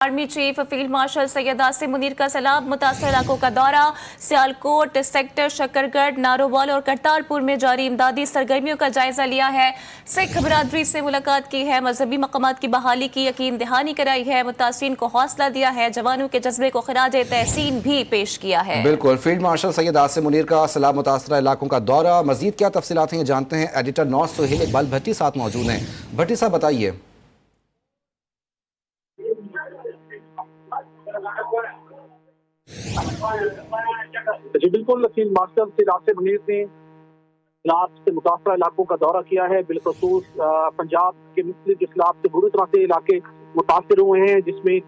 Army chief field marshal Syed Asim Munir का सैलाब मुतासर इलाकों का दौरा। सियालकोट सेक्टर शकरगढ़, नारोवाल और करतारपुर में जारी इमदादी सरगर्मियों का जायजा लिया है। सिख बिरादरी से मुलाकात की है। मजहबी मकामात की बहाली की यकीन दहानी कराई है। मुतासिरीन को हौसला दिया है। जवानों के जज्बे को खराज तहसीन भी पेश किया है। बिल्कुल, फील्ड मार्शल सैयद आसिम मुनीर का सैलाब मुतासर इलाकों का दौरा। मजीद क्या तफसीलात हैं जानते हैं। एडिटर नौ सुहेल इकबाल भट्टी साथ मौजूद हैं। भट्टी साहब बताइए। जी बिल्कुल, फील्ड मार्शल सैयद आसिम मुनीर ने इस्लाब से मुतासर इलाकों का दौरा किया है। बिलखसूस पंजाब के मुख्तलिफ इस्लाब से बुरी तरह से इलाके मुतासर हुए हैं, जिसमें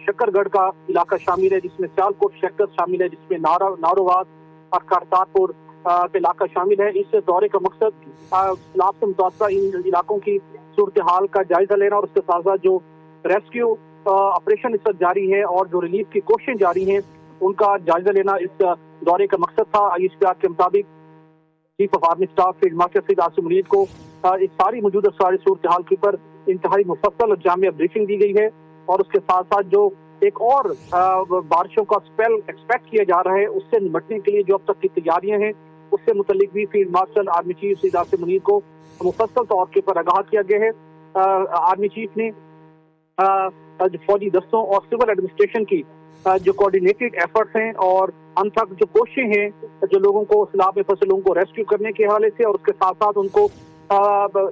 शकरगढ़ का इलाका शामिल है, जिसमें सियालकोट सेक्टर शामिल है, जिसमें नारोवाल और करतारपुर का इलाका शामिल है। इस दौरे का मकसद इस्लाब से मुतासर इन इलाकों की सूरत हाल का जायजा लेना और उसके साथ साथ जो रेस्क्यू ऑपरेशन इस वक्त जारी है और जो रिलीफ की कोशिशें जारी हैं उनका जायजा लेना इस दौरे का मकसद था। ISPR के मुताबिक chief of army staff field marshal Syed Asim Munir को इस सारी मौजूदा सूरत हाल के ऊपर इंतहाई मुफस्सल और जामिया ब्रीफिंग दी गई है और उसके साथ साथ जो एक और बारिशों का स्पेल एक्सपेक्ट किया जा रहा है उससे निपटने के लिए जो अब तक की तैयारियां हैं उससे मुतल्लिक भी field marshal army chief Syed Asim Munir को मुफस्सल तौर के ऊपर आगाह किया गया है। आर्मी चीफ ने फौजी दस्तों और सिविल एडमिनिस्ट्रेशन की जो कोऑर्डिनेटेड एफर्ट्स हैं और अनथक जो कोशिशें हैं जो लोगों को सैलाब में फंसे लोगों को रेस्क्यू करने के हवाले से और उसके साथ साथ उनको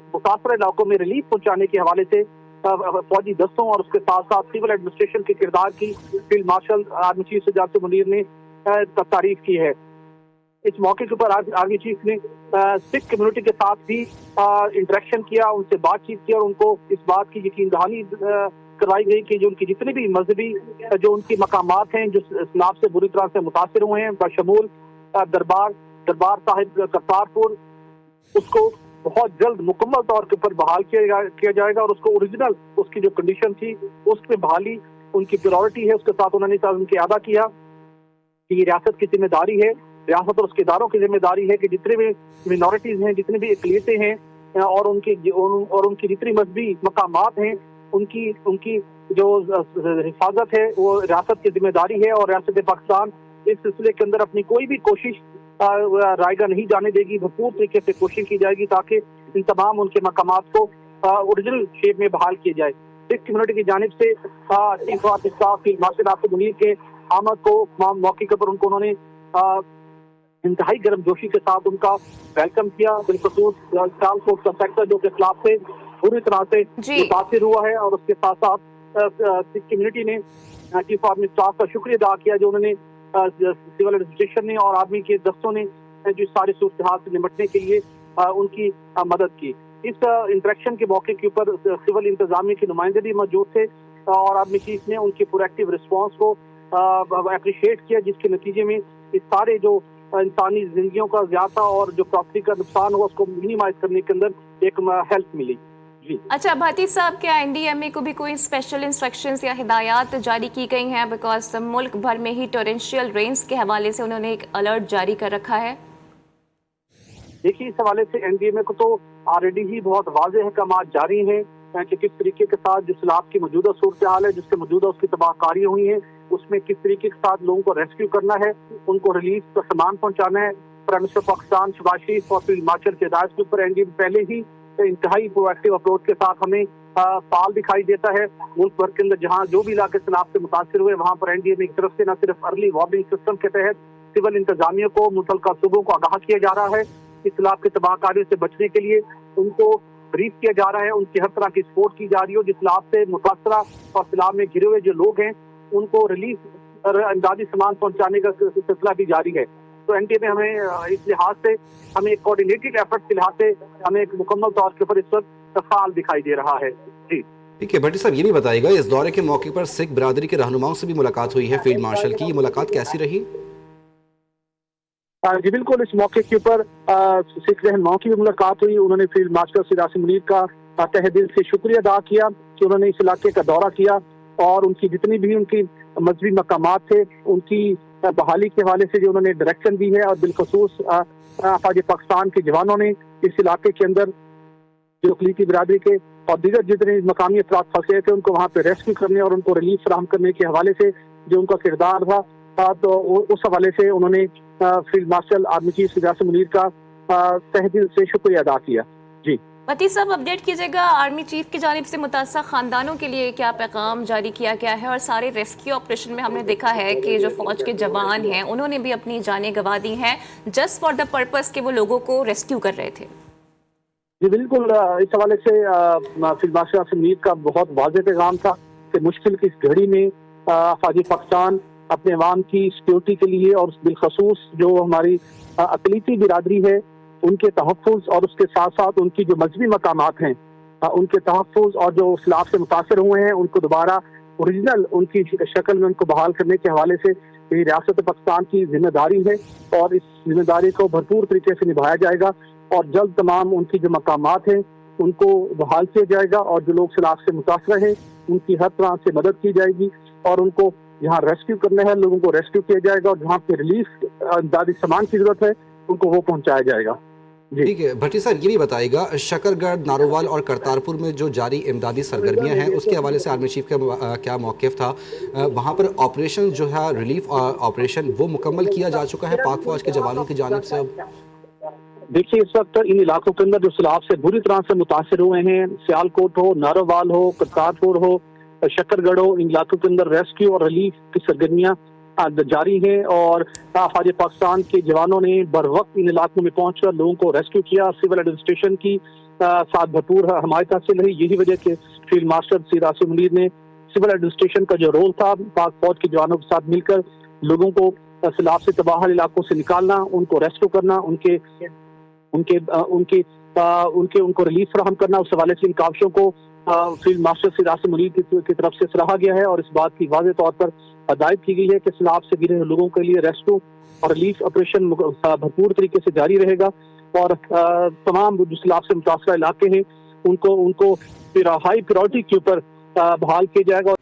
मुतासर इलाकों में रिलीफ पहुंचाने के हवाले से फौजी दस्तों और उसके साथ साथ सिविल एडमिनिस्ट्रेशन के किरदार की field marshal army chief Syed Asim Munir ने तारीफ की है। इस मौके के ऊपर आर्मी चीफ ने सिख कम्युनिटी के साथ भी इंटरेक्शन किया, उनसे बातचीत की और उनको इस बात की यकीन दहानी करवाई गई कि जो उनकी जितने भी मजहबी जो उनकी मकामात हैं जो इस्लाम से बुरी तरह से मुतासिर हुए हैं बशमूल दरबार साहिब करतारपुर, उसको बहुत जल्द मुकम्मल तौर के ऊपर बहाल किया जाएगा और उसको ओरिजिनल उसकी जो कंडीशन थी उसमें बहाली उनकी प्रायोरिटी है। उसके साथ उन्होंने उनके अदा किया कि ये रियासत की जिम्मेदारी है, रियासत और उसके इदारों की जिम्मेदारी है कि जितने भी मिनॉरिटीज हैं, जितने भी अक़लियतें हैं और उनकी जितनी मजहबी मकामात हैं उनकी जो हिफाजत है वो रियासत की जिम्मेदारी है और रियासत पाकिस्तान इस सिलसिले के अंदर अपनी कोई भी कोशिश रायगा नहीं जाने देगी। भरपूर तरीके से कोशिश की जाएगी ताकि इन तमाम उनके मकामात को ओरिजिनल शेप में बहाल किया जाए। सिख कम्युनिटी की जानिब से chief of staff field marshal Asim Munir के आमद को मौके के ऊपर उन्होंने इंतहाई गर्मजोशी के साथ उनका वेलकम किया। बिलखसूस सियालकोट का सेक्टर जो के खिलाफ से पूरी तरह से मुतासिर हुआ है और उसके साथ साथ सिख कम्युनिटी ने चीफ आर्मी स्टाफ का शुक्रिया अदा किया जो उन्होंने सिविल एडमिनिस्ट्रेशन ने और आर्मी के दस्तों ने जो सारी सूरत हाल से निपटने के लिए उनकी मदद की। इस इंटरेक्शन के मौके के ऊपर सिविल इंतजामिया के नुमाइंदे भी मौजूद थे और आर्मी चीफ ने उनके प्रोएक्टिव रिस्पॉन्स को अप्रिशिएट किया, जिसके नतीजे में इस सारे जो इंसानी जिंदगियों का ज़्यादा और जो प्रॉपर्टी का नुकसान हुआ उसको मिनिमाइज करने के अंदर एक हेल्प मिली। अच्छा भाटी साहब, क्या NDMA को भी कोई स्पेशल इंस्ट्रक्शंस या हिदायत जारी की गई हैं? बिकॉज मुल्क भर में ही टोरेंशियल रेन्स के हवाले से उन्होंने एक अलर्ट जारी कर रखा है। देखिए, इस हवाले से NDMA को तो ऑलरेडी ही बहुत वाज़ेह अहकामात जारी हैं कि किस तरीके के साथ जो सैलाब की मौजूदा सूरत हाल है, जिसके मौजूदा उसकी तबाहकारी हुई है, उसमें किस तरीके के साथ लोगों को रेस्क्यू करना है, उनको रिलीफ का सामान पहुँचाना है। प्राइम मिनिस्टर पाकिस्तान शहबाज शरीफ और फील्ड मार्शल के हिदायत के ऊपर NDMA पहले ही इंतहाई प्रोएक्टिव अप्रोच के साथ हमें फाल दिखाई देता है। मुल्क भर के अंदर जहाँ जो भी इलाके सैलाब से मुतासिर हुए वहाँ पर NDMA की तरफ से न सिर्फ अर्ली वार्निंग सिस्टम के तहत सिविल इंतजामिया को मुतल्लिका सूबों को आगाह किया जा रहा है कि सैलाब के तबाहकारियों से बचने के लिए उनको ब्रीफ किया जा रहा है, उनकी हर तरह की सपोर्ट की जा रही है। जिस सैलाब से मुतासरा और सैलाब में घिरे हुए जो लोग हैं उनको रिलीफ और इमदादी सामान पहुँचाने का सिलसिला भी जारी है। तो NDMA हमें इस लिहाज से हमें एक कोऑर्डिनेटेड एफर्ट के लिहाज से हमें एक मुकम्मल तौर के ऊपर इस वक्त फाल दिखाई दे रहा है। जी ठीक है भट्टी साहब, ये भी बताइएगा इस दौरे के मौके पर सिख बिरादरी के रहनुमाओं से भी मुलाकात हुई है फील्ड मार्शल की, ये मुलाकात कैसी रही? जी बिल्कुल, इस मौके के ऊपर सिख रहनुमाओं की भी मुलाकात हुई। उन्होंने फील्ड मार्शल सैयद आसिम मुनीर का तहे दिल से शुक्रिया अदा किया कि उन्होंने इस इलाके का दौरा किया और उनकी जितनी भी उनकी मजहबी मकामात थे उनकी बहाली के हवाले से जो उन्होंने डायरेक्शन दी है और बिलखसूस फौज पाकिस्तान के जवानों ने इस इलाके के अंदर जो अक़लियती बिरादरी के اور دیگر جتنے مقامی افراد پھنسے تھے ان کو وہاں پہ ریسکیو کرنے اور ان کو ریلیف فراہم کرنے کے حوالے سے جو ان کا کردار تھا تو اس حوالے سے انہوں نے فیلڈ مارشل آرمی چیف سید یاسر منیر کا تہ دل سے شکریہ ادا کیا. جی بھٹی صاحب، اپڈیٹ کیجیے گا آرمی چیف کی جانب سے متاثرہ خاندانوں کے لیے کیا پیغام جاری کیا گیا ہے، اور سارے ریسکیو آپریشن میں ہم نے دیکھا ہے کہ جو فوج کے جوان ہیں انہوں نے بھی اپنی جانیں گنوا دی ہیں جسٹ فار دا پرپز کہ وہ لوگوں کو ریسکیو کر رہے تھے. جی بالکل، اس حوالے سے فیلڈ مارشل آرمی منیر کا بہت واضح پیغام تھا کہ مشکل کی اس گھڑی میں فوجی پاکستان اپنے عوام کی سیکورٹی کے لیے اور بالخصوص جو ہماری اقلیتی برادری ہے ان کے تحفظ اور اس کے ساتھ ساتھ ان کی جو مذہبی مقامات ہیں ان کے تحفظ اور جو سیلاب سے متاثر ہوئے ہیں ان کو دوبارہ اوریجنل ان کی شکل میں ان کو بحال کرنے کے حوالے سے یہ ریاست پاکستان کی ذمہ داری ہے اور اس ذمہ داری کو بھرپور طریقے سے نبھایا جائے گا اور جلد تمام ان کی جو مقامات ہیں ان کو بحال کیا جائے گا اور جو لوگ سیلاب سے متاثر ہیں ان کی ہر طرح سے مدد کی جائے گی اور ان کو جہاں ریسکیو کرنا ہے لوگوں کو ریسکیو کیا جائے گا اور جہاں پہ ریلیف امدادی سامان کی ضرورت ہے ان کو وہ پہنچایا جائے گا. ٹھیک ہے بھٹی صاحب، یہ بھی بتائیے گا شکرگڑھ، نارووال اور کرتارپور میں جو جاری امدادی سرگرمیاں ہیں اس کے حوالے سے آرمی چیف کا کیا موقف تھا؟ وہاں پر آپریشن جو ہے ریلیف آپریشن وہ مکمل کیا جا چکا ہے پاک فوج کے جوانوں کی جانب سے؟ اب دیکھیے اس وقت ان علاقوں کے اندر جو سیلاب سے بری طرح سے متاثر ہوئے ہیں، سیالکوٹ ہو، نارووال ہو، کرتارپور ہو، شکرگڑھ ہو، ان علاقوں کے اندر ریسکیو اور ریلیف کی سرگرمیاں جاری ہیں اور فوج پاکستان کے جوانوں نے بر وقت ان علاقوں میں پہنچ کر لوگوں کو ریسکیو کیا. سول ایڈمنسٹریشن کی ساتھ بھرپور حمایت حاصل رہی. یہی وجہ کہ فیلڈ مارشل سید یاسر منیر نے سول ایڈمنسٹریشن کا جو رول تھا پاک فوج کے جوانوں کے ساتھ مل کر لوگوں کو سیلاب سے تباہ علاقوں سے نکالنا، ان کو ریسکیو کرنا، ان کو ریلیف فراہم کرنا، اس حوالے سے ان کاوشوں کو فیلڈ مارشل سید یاسر منیر کی طرف سے سراہا گیا ہے اور اس بات کی واضح طور پر ہدایت کی گئی ہے کہ سیلاب سے گرے لوگوں کے لیے ریسکیو اور ریلیف آپریشن بھرپور طریقے سے جاری رہے گا اور تمام جو سیلاب سے متاثرہ علاقے ہیں ان کو ہائی پرائورٹی کے اوپر بحال کیا جائے گا.